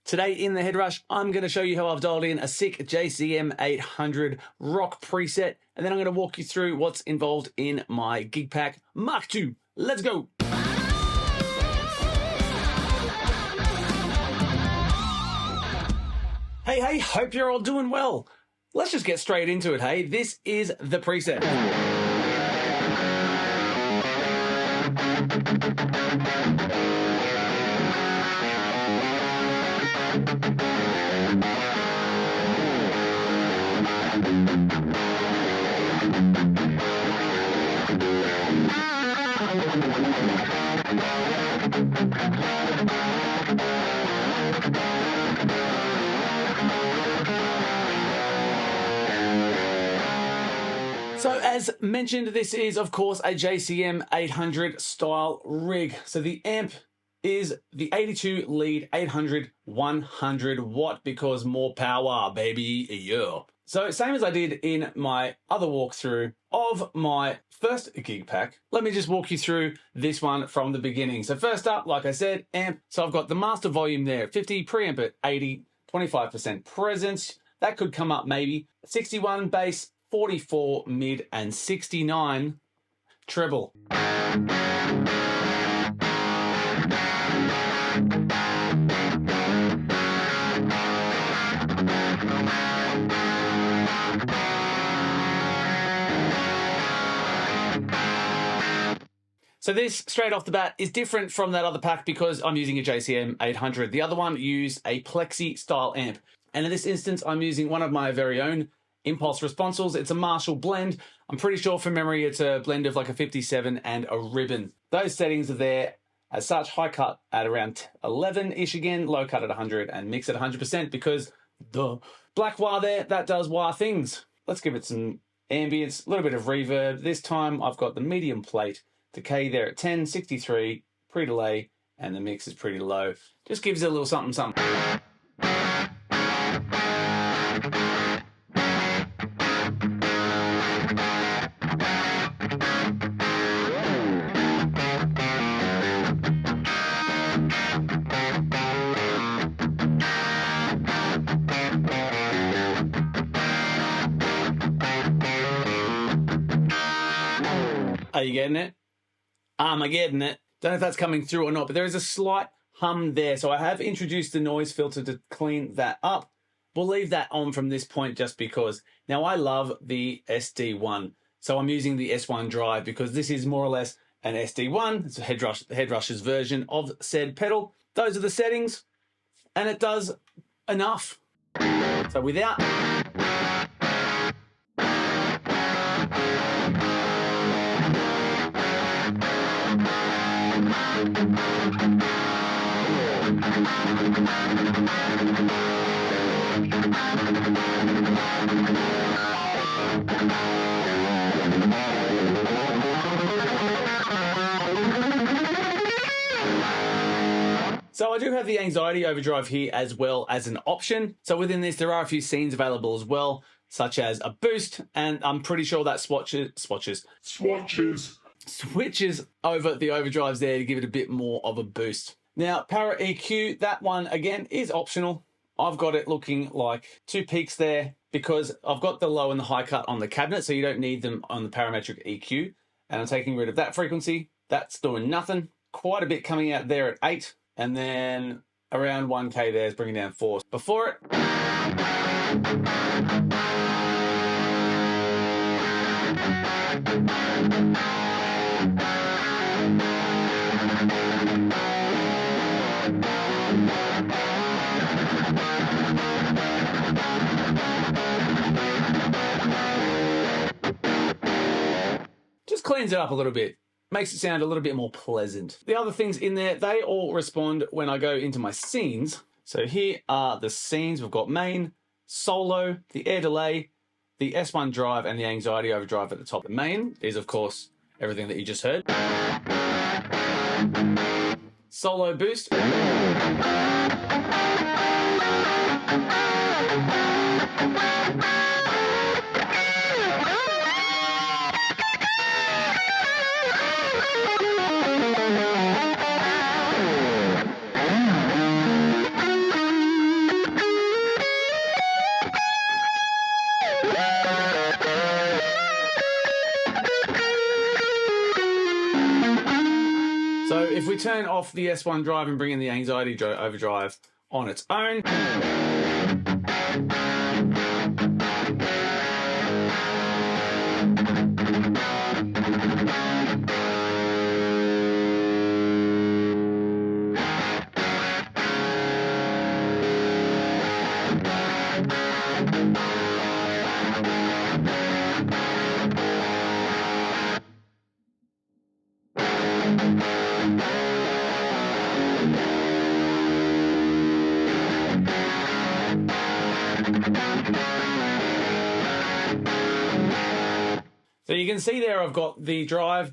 Today in the HeadRush, I'm going to show you how I've dialed in a sick JCM800 rock preset, and then I'm going to walk you through what's involved in my gig pack Mark II. Let's go. Hey, hope you're all doing well. Let's just get straight into it, hey? This is the preset. So as mentioned, this is of course a JCM800 style rig. So the amp is the 82 lead 800 100 watt because more power, baby, yeah. So same as I did in my other walkthrough of my first gig pack, let me just walk you through this one from the beginning. So first up, like I said, amp. So I've got the master volume there, 50, preamp at 80, 25% presence. That could come up maybe 61 bass, 44 mid, and 69 treble. So this, straight off the bat, is different from that other pack because I'm using a JCM800. The other one used a Plexi style amp. And in this instance, I'm using one of my very own impulse responsors. It's a Marshall blend. I'm pretty sure from memory it's a blend of like a 57 and a ribbon. Those settings are there as such. High cut at around 11-ish again, low cut at 100, and mix at 100% because the black wire there, that does wire things. Let's give it some ambience, a little bit of reverb. This time I've got the medium plate decay there at 10, 63, pre-delay, and the mix is pretty low. Just gives it a little something, something. Are you getting it? Am I getting it? Don't know if that's coming through or not, but there is a slight hum there. So I have introduced the noise filter to clean that up. We'll leave that on from this point just because. Now I love the SD1. So I'm using the S1 drive because this is more or less an SD1. It's a HeadRush's version of said pedal. Those are the settings and it does enough. So without... So I do have the anxiety overdrive here as well as an option. So within this, there are a few scenes available as well, such as a boost, and I'm pretty sure that switches over the overdrives there to give it a bit more of a boost. Now, Para EQ, that one again is optional. I've got it looking like two peaks there because I've got the low and the high cut on the cabinet, so you don't need them on the parametric EQ. And I'm taking rid of that frequency. That's doing nothing. Quite a bit coming out there at 8. And then around 1K there is bringing down 4. Before it... just cleans it up a little bit. Makes it sound a little bit more pleasant. The other things in there, they all respond when I go into my scenes. So here are the scenes. We've got main, solo, the air delay, the S1 drive, and the anxiety overdrive at the top. The main is, of course, everything that you just heard. Solo boost. we turn off the S1 drive and bring in the Anxiety Overdrive on its own. So you can see there I've got the drive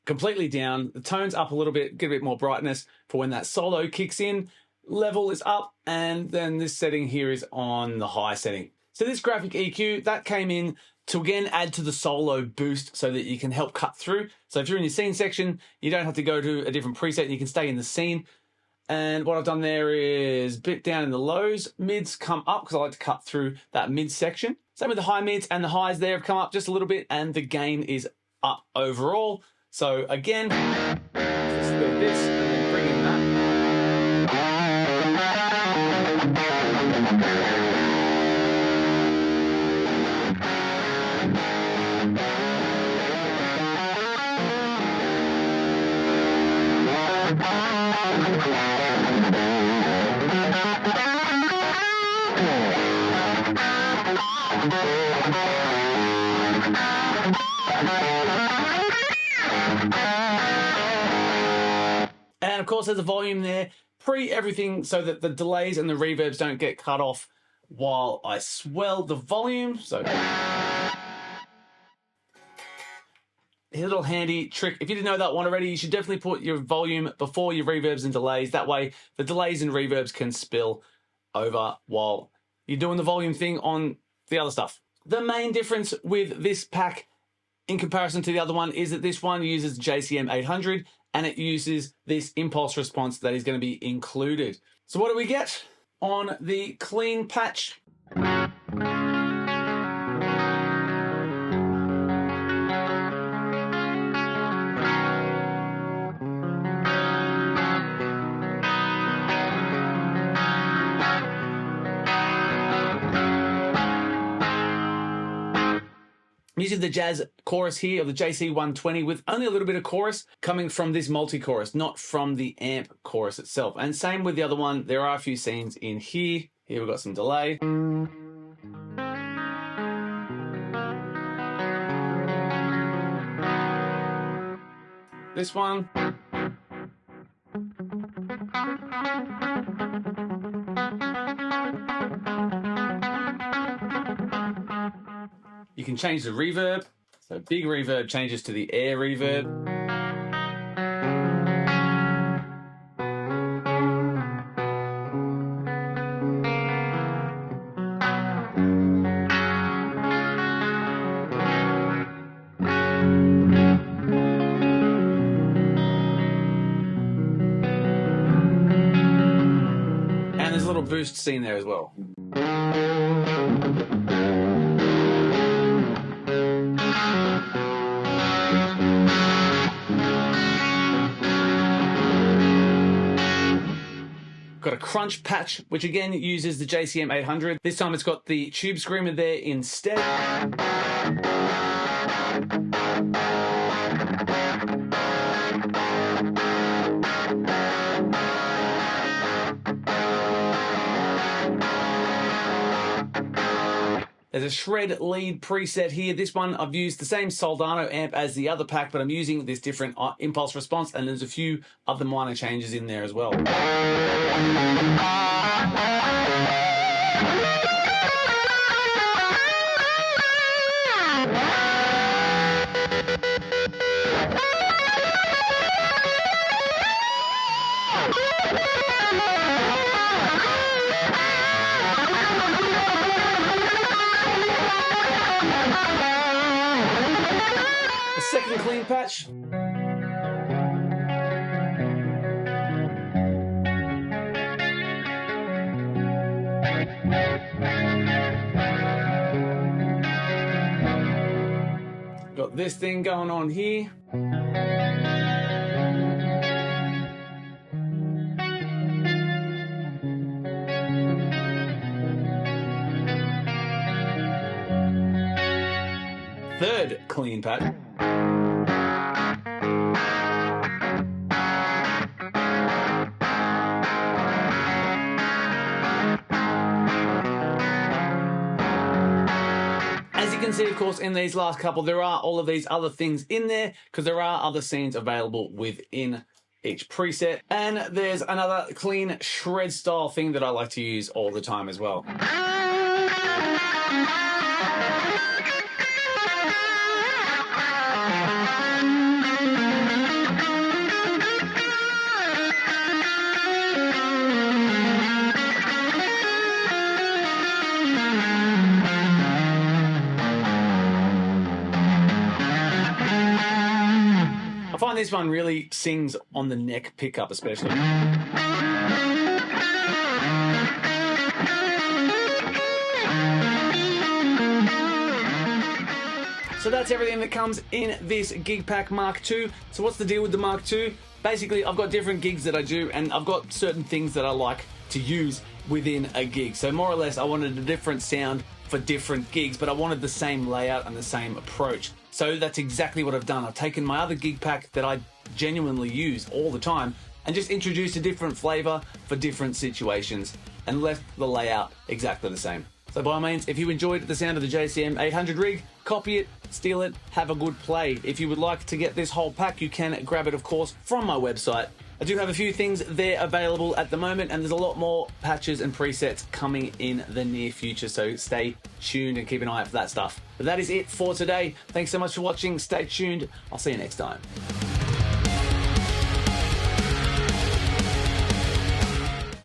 completely down, the tone's up a little bit, get a bit more brightness for when that solo kicks in, level is up, and then this setting here is on the high setting. So this graphic EQ, that came in to again add to the solo boost so that you can help cut through. So if you're in your scene section, you don't have to go to a different preset, you can stay in the scene. And what I've done there is bit down in the lows, mids come up because I like to cut through that mid section. Same with the high mids, and the highs there have come up just a little bit and the gain is up overall. So again, let's do this and then bring in that. And of course there's a volume there, everything so that the delays and the reverbs don't get cut off while I swell the volume. So a little handy trick. If you didn't know that one already, you should definitely put your volume before your reverbs and delays. That way the delays and reverbs can spill over while you're doing the volume thing on the other stuff. The main difference with this pack in comparison to the other one is that this one uses JCM800 and it uses this impulse response that is going to be included. So what do we get on the clean patch? I'm using the jazz chorus here of the JC120 with only a little bit of chorus coming from this multi-chorus, not from the amp chorus itself. And same with the other one, there are a few scenes in here. Here we've got some delay. This one. You can change the reverb. So big reverb changes to the air reverb. And there's a little boost scene there as well. Got a crunch patch, which again uses the JCM800. This time it's got the tube screamer there instead. There's a shred lead preset here. This one I've used the same Soldano amp as the other pack, but I'm using this different impulse response, and there's a few other minor changes in there as well. Second clean patch. Got this thing going on here. third clean pack. As you can see, of course, in these last couple, there are all of these other things in there because there are other scenes available within each preset. And there's another clean shred style thing that I like to use all the time as well. I find this one really sings on the neck pickup especially. So that's everything that comes in this Gig Pack Mark II. So what's the deal with the Mark II? Basically, I've got different gigs that I do, and I've got certain things that I like to use within a gig. So more or less, I wanted a different sound for different gigs, but I wanted the same layout and the same approach. So that's exactly what I've done. I've taken my other gig pack that I genuinely use all the time and just introduced a different flavor for different situations and left the layout exactly the same. So by all means, if you enjoyed the sound of the JCM800 rig, copy it, steal it, have a good play. If you would like to get this whole pack, you can grab it, of course, from my website. I do have a few things there available at the moment, and there's a lot more patches and presets coming in the near future, so stay tuned and keep an eye out for that stuff. But that is it for today. Thanks so much for watching. Stay tuned. I'll see you next time.